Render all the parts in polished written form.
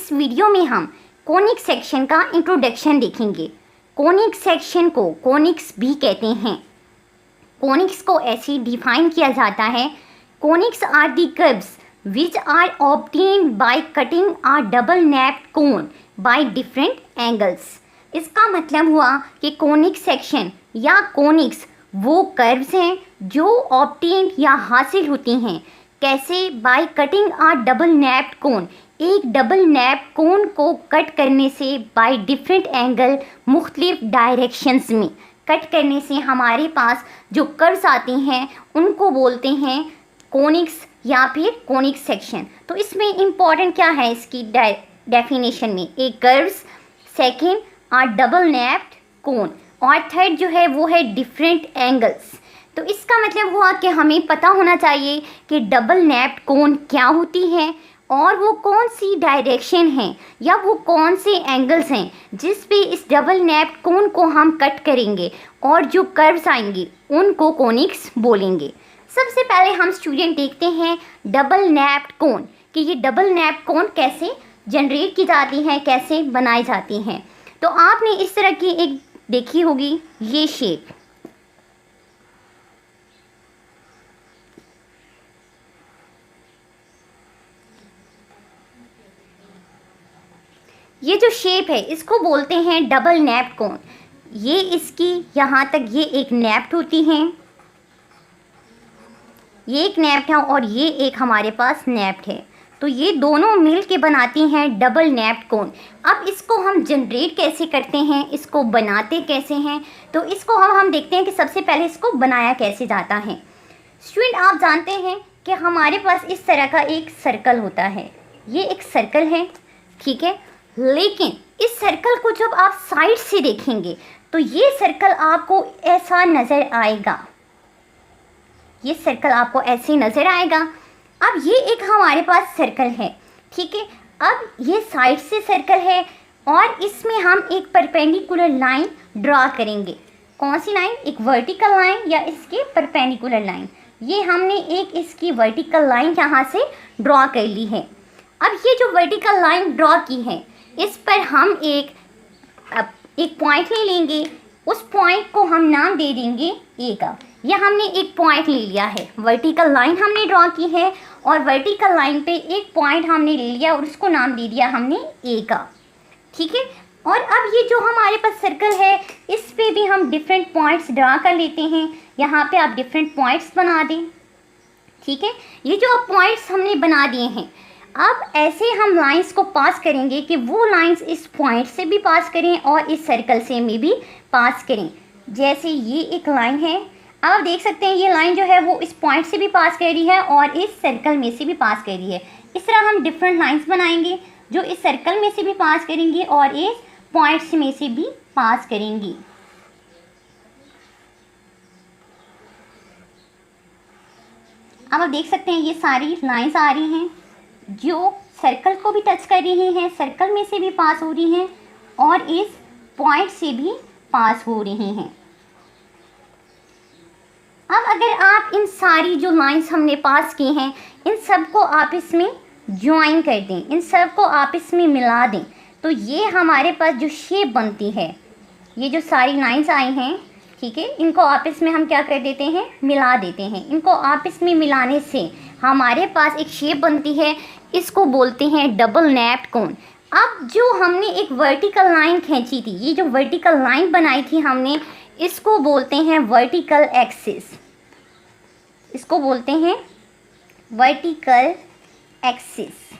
इस वीडियो में हम कोनिक सेक्शन का इंट्रोडक्शन देखेंगे। कोनिक सेक्शन को कोनिक्स भी कहते हैं। कोनिक्स को ऐसे डिफाइन किया जाता है, conics are the curves which are obtained by cutting a double naped cone by different angles. इसका मतलब हुआ कि कोनिक सेक्शन या कोनिक्स वो कर्व्स हैं जो ऑब्टेन्ड या हासिल होती हैं। कैसे? By cutting a double naped cone, एक डबल नैप्ड कोन को कट करने से, बाय डिफरेंट एंगल, मुख्तलिफ डायरेक्शंस में कट करने से हमारे पास जो कर्व्स आते हैं उनको बोलते हैं कोनिक्स या फिर कोनिक सेक्शन। तो इसमें इम्पॉर्टेंट क्या है इसकी डेफिनेशन में? एक कर्व्स, सेकेंड आ डबल नैप्ड कोन, और थर्ड जो है वो है डिफरेंट एंगल्स। तो इसका मतलब हुआ कि हमें पता होना चाहिए कि डबल नैप्ड कोन क्या होती है और वो कौन सी डायरेक्शन है या वो कौन से एंगल्स हैं जिस पे इस डबल नैप्ड कोन को हम कट करेंगे और जो कर्व्स आएंगे उनको कोनिक्स बोलेंगे। सबसे पहले हम स्टूडेंट देखते हैं डबल नैप्ड कोन कि ये डबल नैप्ड कोन कैसे जनरेट की जाती हैं, कैसे बनाई जाती हैं। तो आपने इस तरह की एक देखी होगी ये शेप, ये जो शेप है इसको बोलते हैं डबल नैप्ड कोन। ये इसकी यहाँ तक ये एक नैप्ड होती हैं, ये एक नैप्ड है और ये एक हमारे पास नैप्ड है। तो ये दोनों मिल के बनाती हैं डबल नैप्ड कोन। अब इसको हम जनरेट कैसे करते हैं, इसको बनाते कैसे हैं, तो इसको हम देखते हैं कि सबसे पहले इसको बनाया कैसे जाता है। स्टूडेंट आप जानते हैं कि हमारे पास इस तरह का एक सर्कल होता है, ये एक सर्कल है, ठीक है। लेकिन इस सर्कल को जब आप साइड से देखेंगे तो ये सर्कल आपको ऐसा नज़र आएगा, ये सर्कल आपको ऐसे नज़र आएगा। अब ये एक हमारे पास सर्कल है, ठीक है। अब ये साइड से सर्कल है और इसमें हम एक परपेंडिकुलर लाइन ड्रा करेंगे। कौन सी लाइन? एक वर्टिकल लाइन या इसके परपेंडिकुलर लाइन। ये हमने एक इसकी वर्टिकल लाइन यहाँ से ड्रा कर ली है। अब ये जो वर्टिकल लाइन ड्रा की है इस पर हम एक पॉइंट ले लेंगे, उस पॉइंट को हम नाम दे देंगे ए का। यह हमने एक पॉइंट ले लिया है, वर्टिकल लाइन हमने ड्रॉ की है और वर्टिकल लाइन पे एक पॉइंट हमने ले लिया और उसको नाम दे दिया हमने ए का, ठीक है। और अब ये जो हमारे पास सर्कल है इस पे भी हम डिफरेंट पॉइंट्स ड्रा कर लेते हैं। यहाँ पे आप डिफरेंट पॉइंट्स बना दें, ठीक है। ये जो अब पॉइंट्स हमने बना दिए हैं, अब ऐसे हम लाइंस को पास करेंगे कि वो लाइंस इस पॉइंट से भी पास करें और इस सर्कल से में भी पास करें। जैसे ये एक लाइन है, अब आप देख सकते हैं ये लाइन जो है वो इस पॉइंट से भी पास कर रही है और इस सर्कल में से भी पास कर रही है। इस तरह हम डिफरेंट लाइंस बनाएंगे जो इस सर्कल में से भी पास करेंगी और इस पॉइंट्स में से भी पास करेंगी। अब आप देख सकते हैं ये सारी लाइंस आ रही हैं जो सर्कल को भी टच कर रही हैं, सर्कल में से भी पास हो रही हैं और इस पॉइंट से भी पास हो रही हैं। अब अगर आप इन सारी जो लाइंस हमने पास की हैं इन सब को आप इसमें ज्वाइन कर दें, इन सब को आप इसमें मिला दें, तो ये हमारे पास जो शेप बनती है, ये जो सारी लाइंस आई हैं, ठीक है, इनको आपस में हम क्या कर देते हैं? मिला देते हैं। इनको आपस में मिलाने से हमारे पास एक शेप बनती है, इसको बोलते हैं डबल नैप्ड कोन। अब जो हमने एक वर्टिकल लाइन खींची थी, ये जो वर्टिकल लाइन बनाई थी हमने, इसको बोलते हैं वर्टिकल एक्सिस, इसको बोलते हैं वर्टिकल एक्सिस।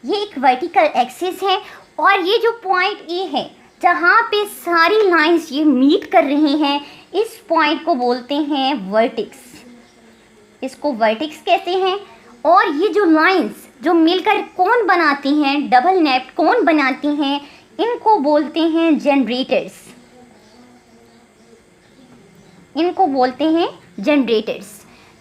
ये एक वर्टिकल एक्सिस है और ये जो पॉइंट ए है जहाँ पे सारी लाइंस ये मीट कर रही हैं, इस पॉइंट को बोलते हैं वर्टेक्स, इसको वर्टेक्स कहते हैं। और ये जो लाइंस जो मिलकर कोन बनाती हैं, डबल नैप्ड कोन बनाती हैं, इनको बोलते हैं जनरेटर्स, इनको बोलते हैं जनरेटर्स।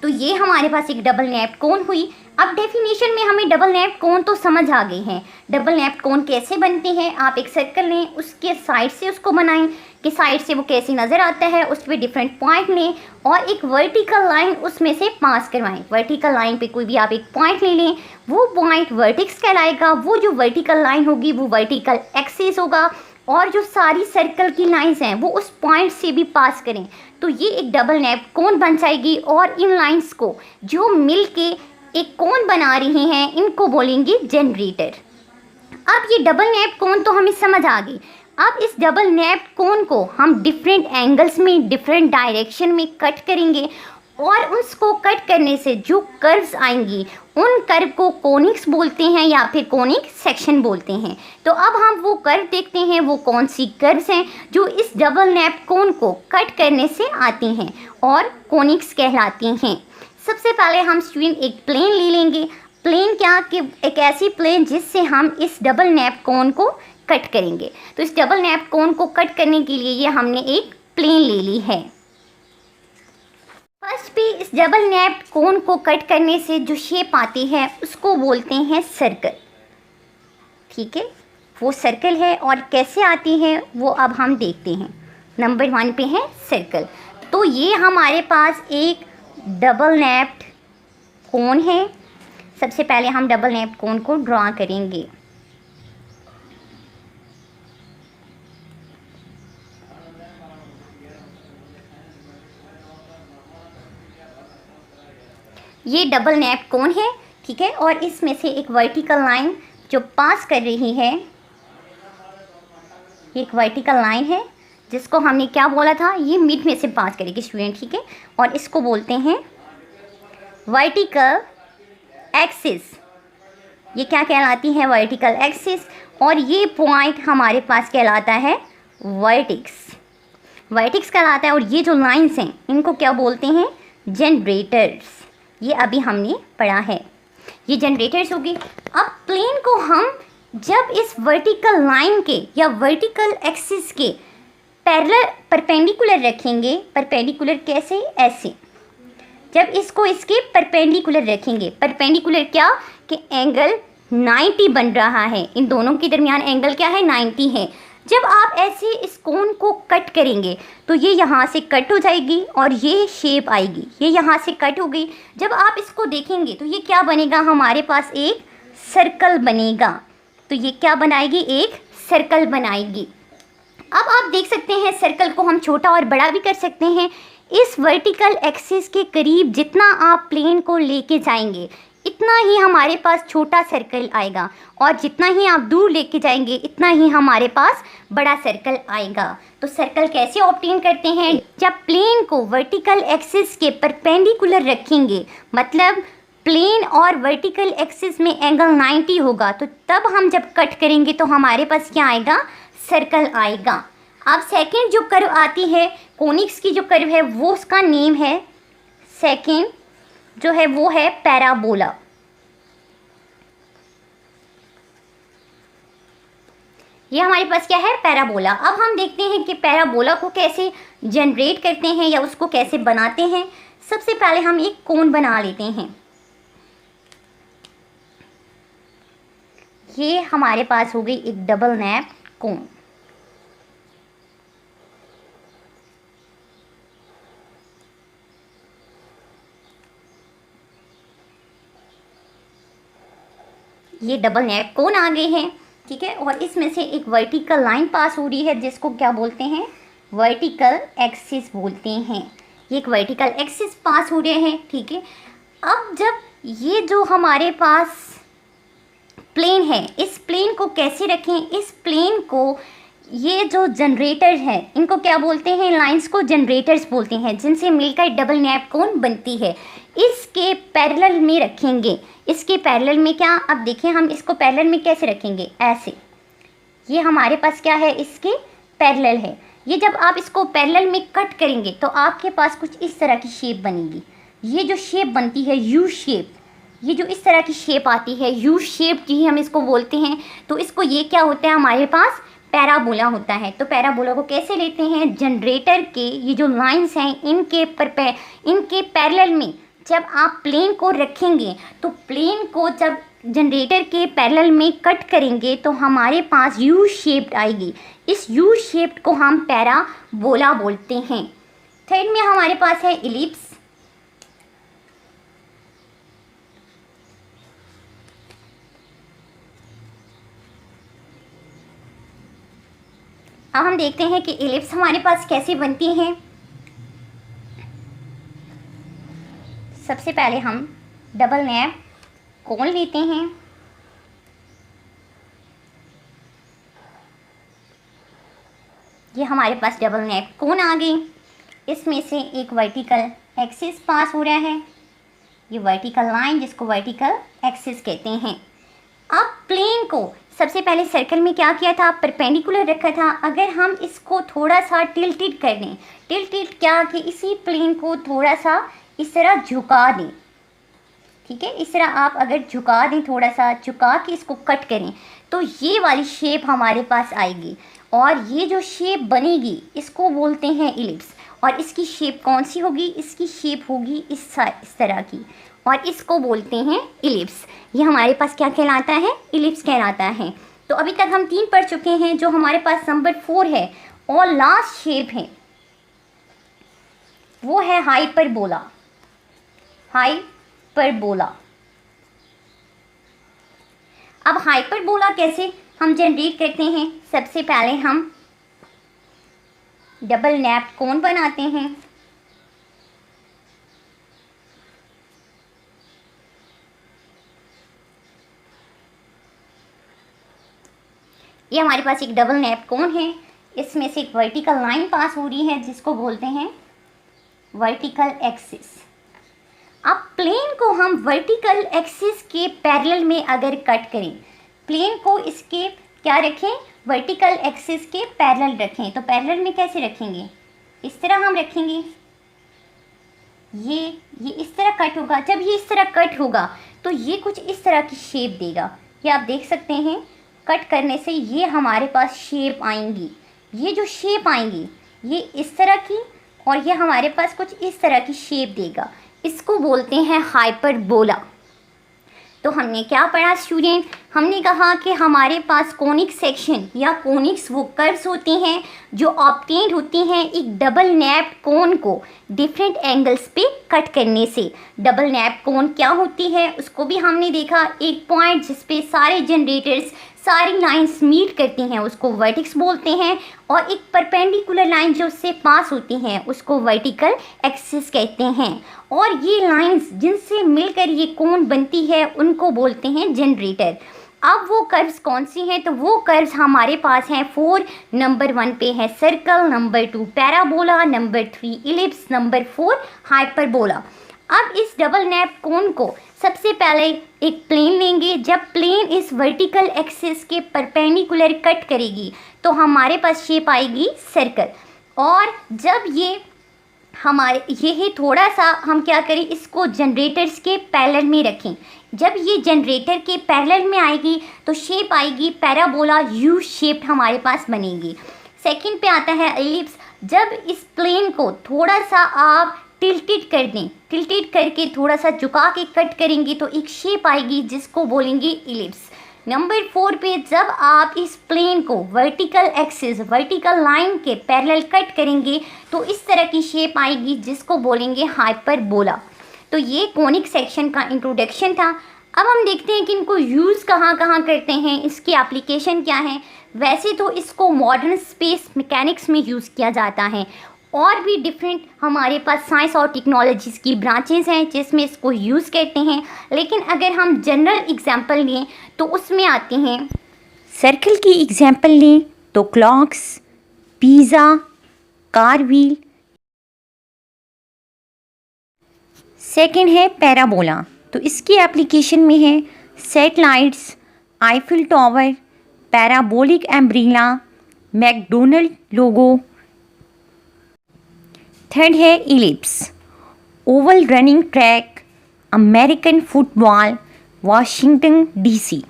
तो ये हमारे पास एक डबल नैप्ड कोन हुई। अब डेफिनेशन में हमें डबल नैप्ड कोन तो समझ आ गए हैं। डबल नैप्ड कोन कैसे बनते हैं, आप एक सर्कल लें, उसके साइड से उसको बनाएं कि साइड से वो कैसे नज़र आता है, उस पर डिफरेंट पॉइंट लें और एक वर्टिकल लाइन उसमें से पास करवाएं। वर्टिकल लाइन पे कोई भी आप एक पॉइंट ले लें, वो पॉइंट वर्टिक्स कहलाएगा। वो जो वर्टिकल लाइन होगी वो वर्टिकल एक्सिस होगा और जो सारी सर्कल की लाइंस हैं वो उस पॉइंट से भी पास करें तो ये एक डबल नैप्ड कोन बन जाएगी। और इन लाइंस को जो मिल के एक कोन बना रही हैं इनको बोलेंगे जनरेटर। अब ये डबल नैप्ड कोन तो हमें समझ आ गई। अब इस डबल नैप्ड कोन को हम डिफरेंट एंगल्स में डिफरेंट डायरेक्शन में कट करेंगे और उसको कट करने से जो कर्व्स आएंगी उन कर्व को कोनिक्स बोलते हैं या फिर कोनिक सेक्शन बोलते हैं। तो अब हम वो कर्व देखते हैं, वो कौन सी कर्व्स हैं जो इस डबल नैप्ड कोन को कट करने से आती हैं और कोनिक्स कहलाती हैं। सबसे पहले हम स्टूडेंट एक प्लेन ले लेंगे। प्लेन क्या कि एक ऐसी प्लेन जिससे हम इस डबल नैप्ड कोन को कट करेंगे। तो इस डबल नैप्ड कोन को कट करने के लिए ये हमने एक प्लेन ले ली है। फर्स्ट पे इस डबल नैप्ड कोन को कट करने से जो शेप आती है उसको बोलते हैं सर्कल। ठीक है, वो सर्कल है और कैसे आती है वो अब हम देखते हैं। नंबर 1 पे है सर्कल। तो ये हमारे पास एक डबल नैप्ड कोन है। सबसे पहले हम डबल नैप्ड कोन को ड्रॉ करेंगे। ये डबल नैप्ड कोन है, ठीक है, और इसमें से एक वर्टिकल लाइन जो पास कर रही है, ये एक वर्टिकल लाइन है जिसको हमने क्या बोला था, ये मिड में से पास करेगी स्टूडेंट, ठीक है, और इसको बोलते हैं वर्टिकल एक्सिस। ये क्या कहलाती है, वर्टिकल एक्सिस। और ये पॉइंट हमारे पास कहलाता है वर्टिक्स। वर्टिक्स कहलाता है और ये जो लाइंस हैं इनको क्या बोलते हैं, जनरेटर्स। ये अभी हमने पढ़ा है, ये जनरेटर्स होगी। अब प्लेन को हम जब इस वर्टिकल लाइन के या वर्टिकल एक्सिस के पैरेलल परपेंडिकुलर रखेंगे, परपेंडिकुलर कैसे, ऐसे, जब इसको इसके परपेंडिकुलर रखेंगे, परपेंडिकुलर क्या कि एंगल 90 बन रहा है, इन दोनों के दरमियान एंगल क्या है, 90 है। जब आप ऐसे इस कोन को कट करेंगे तो ये यहाँ से कट हो जाएगी और ये शेप आएगी, ये यहाँ से कट हो गई। जब आप इसको देखेंगे तो ये क्या बनेगा, हमारे पास एक सर्कल बनेगा। तो ये क्या बनाएगी, एक सर्कल बनाएगी। अब आप देख सकते हैं सर्कल को हम छोटा और बड़ा भी कर सकते हैं। इस वर्टिकल एक्सिस के करीब जितना आप प्लेन को लेके जाएंगे इतना ही हमारे पास छोटा सर्कल आएगा और जितना ही आप दूर लेके जाएंगे इतना ही हमारे पास बड़ा सर्कल आएगा। तो सर्कल कैसे ऑब्टेन करते हैं, जब प्लेन को वर्टिकल एक्सिस के परपेंडिकुलर रखेंगे, मतलब प्लेन और वर्टिकल एक्सिस में एंगल 90 होगा, तो तब हम जब कट करेंगे तो हमारे पास क्या आएगा, सर्कल आएगा। अब सेकंड जो कर्व आती है, कोनिक्स की जो कर्व है वो उसका नेम है, सेकंड जो है वो है पैराबोला। ये हमारे पास क्या है, पैराबोला। अब हम देखते हैं कि पैराबोला को कैसे जनरेट करते हैं या उसको कैसे बनाते हैं। सबसे पहले हम एक कोन बना लेते हैं। ये हमारे पास हो गई एक डबल नैप्ड कोन। ये डबल नैप्ड कोन आ गए हैं, ठीक है, और इसमें से एक वर्टिकल लाइन पास हो रही है जिसको क्या बोलते हैं, वर्टिकल एक्सिस बोलते हैं। ये एक वर्टिकल एक्सिस पास हो रहे हैं, ठीक है। अब जब ये जो हमारे पास प्लेन है, इस प्लेन को कैसे रखें, इस प्लेन को ये जो जनरेटर है इनको क्या बोलते हैं, लाइंस को जनरेटर्स बोलते हैं, जिनसे मिलकर डबल नैप्ड कोन बनती है। इसके पैरेलल में रखेंगे, इसके पैरेलल में क्या, अब देखिए हम इसको पैरेलल में कैसे रखेंगे, ऐसे, ये हमारे पास क्या है, इसके पैरेलल है। ये जब आप इसको पैरेलल में कट करेंगे तो आपके पास कुछ इस तरह की शेप बनेगी। ये जो शेप बनती है यू शेप, ये जो इस तरह की शेप आती है यू शेप ही हम इसको बोलते हैं। तो इसको ये क्या होता है, हमारे पास पैराबोला होता है। तो पैराबोला को कैसे लेते हैं, जनरेटर के ये जो लाइंस हैं इनके पैरेलल में जब आप प्लेन को रखेंगे तो प्लेन को जब जनरेटर के पैरेलल में कट करेंगे तो हमारे पास यू शेप्ड आएगी। इस यू शेप्ड को हम पैराबोला बोलते हैं। थर्ड में हमारे पास है इलिप्स। अब हम देखते हैं कि इलिप्स हमारे पास कैसे बनती हैं। सबसे पहले हम डबल नैप कोन लेते हैं। ये हमारे पास डबल नैप कोन आ गई। इसमें से एक वर्टिकल एक्सिस पास हो रहा है, ये वर्टिकल लाइन जिसको वर्टिकल एक्सिस कहते हैं। अब प्लेन को सबसे पहले सर्कल में क्या किया था, परपेंडिकुलर रखा था। अगर हम इसको थोड़ा सा टिल्टेड कर दें, टिल्टेड क्या कि इसी प्लेन को थोड़ा सा इस तरह झुका दें, ठीक है, इस तरह आप अगर झुका दें, थोड़ा सा झुका के इसको कट करें तो ये वाली शेप हमारे पास आएगी। और ये जो शेप बनेगी इसको बोलते हैं इलिप्स। और इसकी शेप कौन सी होगी, इसकी शेप होगी इस तरह की, और इसको बोलते हैं इलिप्स। ये हमारे पास क्या कहलाता है, इलिप्स कहलाता है। तो अभी तक हम 3 पढ़ चुके हैं। जो हमारे पास नंबर 4 है और लास्ट शेप है वो है हाइपरबोला। हाइपरबोला। अब हाइपरबोला कैसे हम जनरेट करते हैं, सबसे पहले हम डबल नैप कोन बनाते हैं। ये हमारे पास एक डबल नैप कोन है। इसमें से एक वर्टिकल लाइन पास हो रही है जिसको बोलते हैं वर्टिकल एक्सिस। अब प्लेन को हम वर्टिकल एक्सिस के पैरेलल में अगर कट करें, प्लेन को इसके क्या रखें, वर्टिकल एक्सिस के पैरेलल रखें। तो पैरेलल में कैसे रखेंगे, इस तरह हम रखेंगे। ये इस तरह कट होगा। जब ये इस तरह कट होगा तो ये कुछ इस तरह की शेप देगा। ये आप देख सकते हैं, कट करने से ये हमारे पास शेप आएंगी। ये जो शेप आएंगी ये इस तरह की, और ये हमारे पास कुछ इस तरह की शेप देगा। इसको बोलते हैं हाइपरबोला। तो हमने क्या पढ़ा स्टूडेंट, हमने कहा कि हमारे पास कोनिक सेक्शन या कोनिक्स वो कर्व्स होते हैं जो ऑब्टेन्ड होती हैं एक डबल नैप कोन को डिफरेंट एंगल्स पे कट करने से। डबल नैप कोन क्या होती है उसको भी हमने देखा, एक पॉइंट जिस पे सारे जनरेटर्स सारी लाइंस मीट करती हैं उसको वर्टेक्स बोलते हैं, और एक परपेंडिकुलर लाइन जो उससे पास होती हैं उसको वर्टिकल एक्सिस कहते हैं। और ये लाइंस जिनसे मिलकर ये कोन बनती है उनको बोलते हैं जनरेटर। अब वो कर्व्स कौन सी हैं, तो वो कर्व्स हमारे पास हैं 4। नंबर 1 पे है circle, number 2 parabola, number 3 ellipse, number 4 hyperbola. अब इस डबल नैप कोन को सबसे पहले एक प्लेन लेंगे। जब प्लेन इस वर्टिकल एक्सिस के परपेंडिकुलर कट करेगी तो हमारे पास शेप आएगी सर्कल। और जब ये हमारे ये थोड़ा सा हम क्या करें, इसको जनरेटर्स के पैरेलल में रखें। जब ये जनरेटर के पैरेलल में आएगी तो शेप आएगी पैराबोला, यू शेप्ड हमारे पास बनेगी। सेकंड पे आता है इलिप्स। जब इस प्लेन को थोड़ा सा आप टिल्टेड कर दें, टिल्टेड करके थोड़ा सा झुका के कट करेंगे तो एक शेप आएगी जिसको बोलेंगे इलिप्स। नंबर 4 पे जब आप इस प्लेन को वर्टिकल एक्सिस, वर्टिकल लाइन के पैरेलल कट करेंगे तो इस तरह की शेप आएगी जिसको बोलेंगे हाइपरबोला। तो ये कोनिक सेक्शन का इंट्रोडक्शन था। अब हम देखते हैं कि इनको यूज़ कहाँ कहाँ करते हैं, इसकी एप्लीकेशन क्या है। वैसे तो इसको मॉडर्न स्पेस मैकेनिक्स में यूज़ किया जाता है, और भी डिफरेंट हमारे पास साइंस और टेक्नोलॉजीज़ की ब्रांचेस हैं जिसमें इसको यूज़ करते हैं। लेकिन अगर हम जनरल एग्जांपल लें तो उसमें आते हैं, सर्कल की एग्जांपल लें तो clocks, pizza, car wheel. Second है पैराबोला, तो इसकी एप्लीकेशन में है satellites, Eiffel tower, parabolic umbrella, McDonald logo. Third है ellipse, oval running track, American football, Washington DC.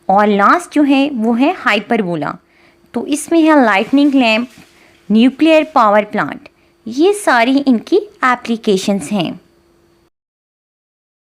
और लास्ट जो है वो है हाइपरबोला, तो इसमें है lightning lamp, nuclear power plant. ये सारी इनकी एप्लीकेशंस हैं।